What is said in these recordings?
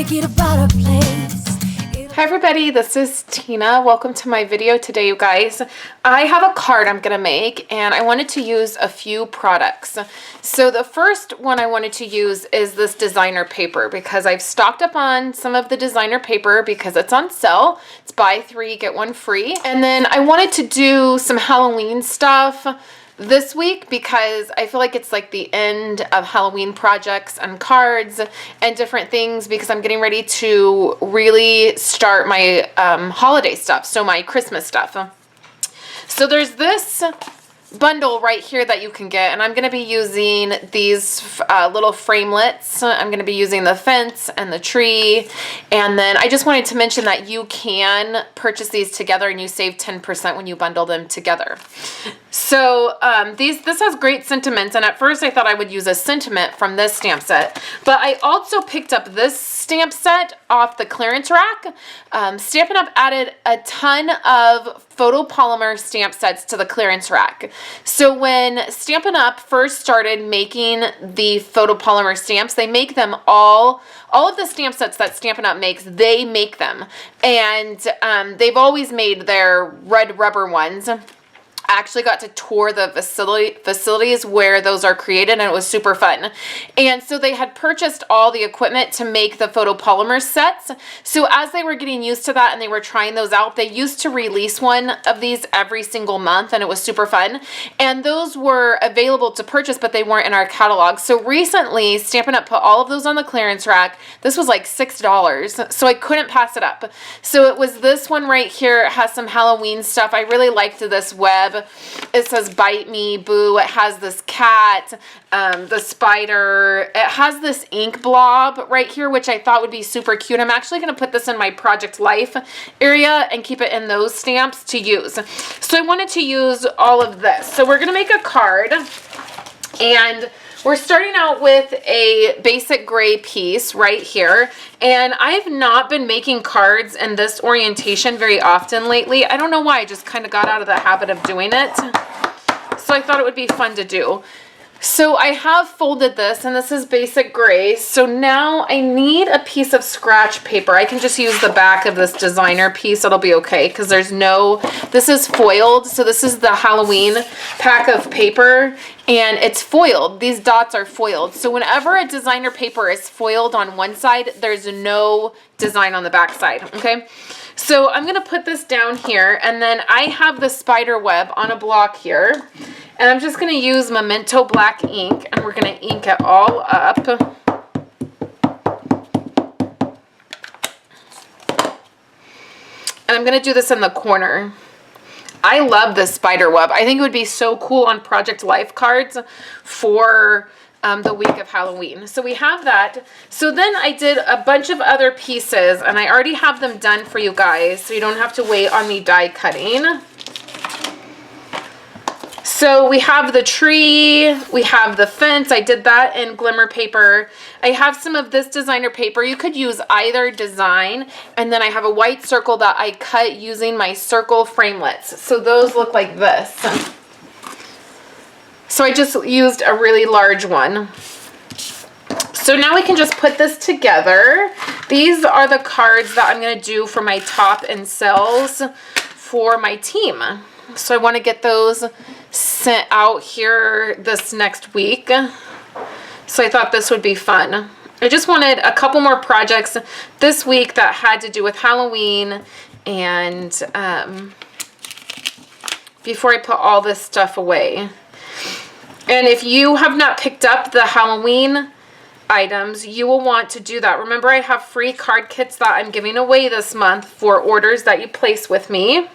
make it a better place. Hi everybody, this is Tina. Welcome to my video today, you guys. I have a card I'm gonna make and I wanted to use a few products. So the first one I wanted to use is this designer paper because I've stocked up on some of the designer paper because it's on sale. It's buy 3, get 1 free. And then I wanted to do some Halloween stuff this week because I feel like it's like the end of Halloween projects and cards and different things because I'm getting ready to really start my holiday stuff, so my Christmas stuff. So there's this bundle right here that you can get, and I'm going to be using these little framelets. I'm going to be using the fence and the tree, and then I just wanted to mention that you can purchase these together and you save 10% when you bundle them together. So this has great sentiments, and at first I thought I would use a sentiment from this stamp set, but I also picked up this stamp set off the clearance rack. Stampin' Up! Added a ton of photopolymer stamp sets to the clearance rack. So when Stampin' Up! First started making the photopolymer stamps, they make them all of the stamp sets that Stampin' Up! Makes, they make them. And they've always made their red rubber ones. I actually got to tour the facilities where those are created, and it was super fun. And so they had purchased all the equipment to make the photopolymer sets. So as they were getting used to that and they were trying those out, they used to release one of these every single month, and it was super fun. And those were available to purchase, but they weren't in our catalog. So recently, Stampin' Up! Put all of those on the clearance rack. This was like $6, so I couldn't pass it up. So it was this one right here. It has some Halloween stuff. I really liked this web. It says bite me, boo. It has this cat, the spider. It has this ink blob right here, which I thought would be super cute. I'm actually going to put this in my Project Life area and keep it in those stamps to use. So I wanted to use all of this. So we're going to make a card, and we're starting out with a basic gray piece right here, and I've not been making cards in this orientation very often lately. I don't know why, I just kind of got out of the habit of doing it. So I thought it would be fun to do. So I have folded this, and this is basic gray. So now I need a piece of scratch paper. I can just use the back of this designer piece. It'll be okay because there's no, this is foiled. So this is the Halloween pack of paper, and it's foiled. These dots are foiled. So whenever a designer paper is foiled on one side, there's no design on the back side, okay? So I'm going to put this down here, and then I have the spider web on a block here. And I'm just going to use Memento black ink, and we're going to ink it all up. And I'm going to do this in the corner. I love this spider web. I think it would be so cool on Project Life cards for the week of Halloween. So we have that. So then I did a bunch of other pieces, and I already have them done for you guys, so you don't have to wait on me die cutting. So we have the tree, we have the fence. I did that in glimmer paper. I have some of this designer paper. You could use either design. And then I have a white circle that I cut using my circle framelets. So those look like this. So I just used a really large one. So now we can just put this together. These are the cards that I'm going to do for my top and cells for my team. So I want to get those sent out here this next week. So I thought this would be fun. I just wanted a couple more projects this week that had to do with Halloween, and before I put all this stuff away. And if you have not picked up the Halloween items, you will want to do that. Remember, I have free card kits that I'm giving away this month for orders that you place with me.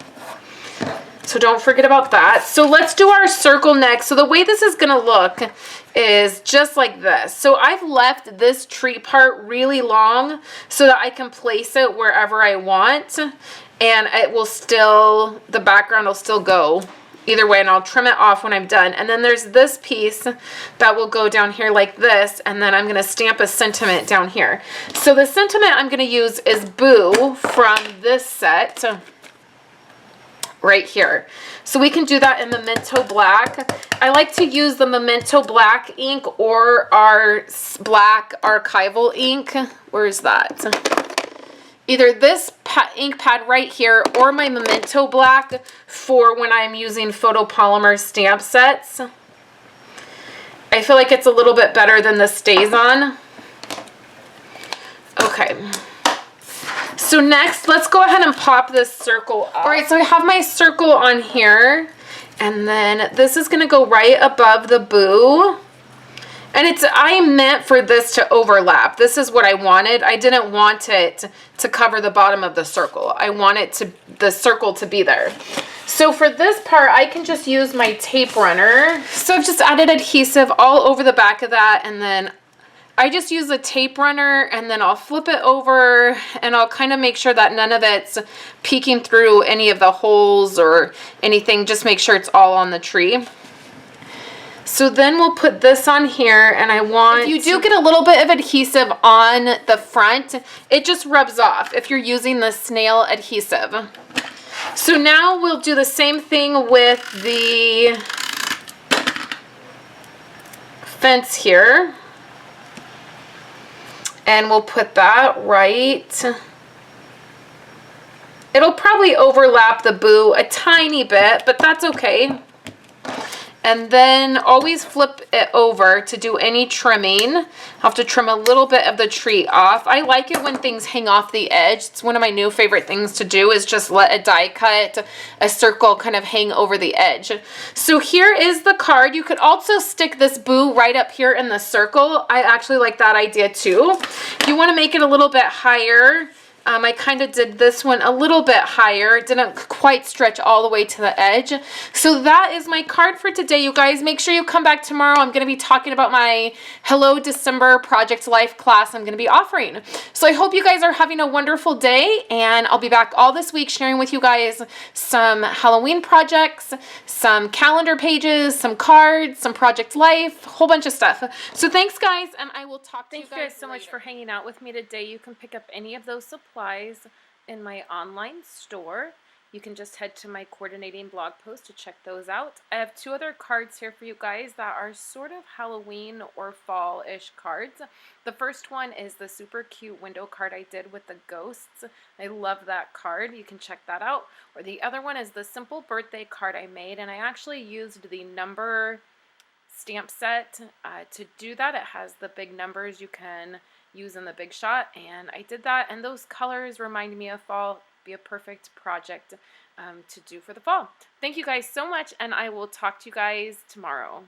So don't forget about that. So let's do our circle next. So the way this is going to look is just like this. So I've left this tree part really long so that I can place it wherever I want. And it will still, the background will still go either way, and I'll trim it off when I'm done. And then there's this piece that will go down here like this, and then I'm going to stamp a sentiment down here. So the sentiment I'm going to use is Boo from this set. right here. So we can do that in Memento Black. I like to use the Memento Black ink or our black archival ink. Where is that? Either this ink pad right here or my Memento Black for when I'm using photopolymer stamp sets. I feel like it's a little bit better than the StazOn. Okay. So next, let's go ahead and pop this circle up. All right, so I have my circle on here, and then this is gonna go right above the boo. And I meant for this to overlap. This is what I wanted. I didn't want it to cover the bottom of the circle. I want the circle to be there. So for this part, I can just use my tape runner. So I've just added adhesive all over the back of that, and then I just use a tape runner, and then I'll flip it over, and I'll kind of make sure that none of it's peeking through any of the holes or anything. Just make sure it's all on the tree. So then we'll put this on here, and if you do get a little bit of adhesive on the front, it just rubs off if you're using the snail adhesive. So now we'll do the same thing with the fence here. And we'll put that right. It'll probably overlap the boo a tiny bit, but that's okay. And then always flip it over to do any trimming. I'll have to trim a little bit of the tree off. I like it when things hang off the edge. It's one of my new favorite things to do, is just let a die cut, a circle kind of hang over the edge. So here is the card. You could also stick this boo right up here in the circle. I actually like that idea too. If you want to make it a little bit higher, I kind of did this one a little bit higher. It didn't quite stretch all the way to the edge. So that is my card for today, you guys. Make sure you come back tomorrow. I'm going to be talking about my Hello December Project Life class I'm going to be offering. So I hope you guys are having a wonderful day, and I'll be back all this week sharing with you guys some Halloween projects, some calendar pages, some cards, some Project Life, a whole bunch of stuff. So thanks, guys, and I will talk to you guys later. Thank you guys so much for hanging out with me today. You can pick up any of those supplies in my online store. You can just head to my coordinating blog post to check those out. I have two other cards here for you guys that are sort of Halloween or fall-ish cards. The first one is the super cute window card I did with the ghosts. I love that card. You can check that out. Or the other one is the simple birthday card I made, and I actually used the number stamp set to do that. It has the big numbers you can use in the Big Shot, and I did that, and those colors remind me of fall. Be a perfect project to do for the fall. Thank you guys so much, and I will talk to you guys tomorrow.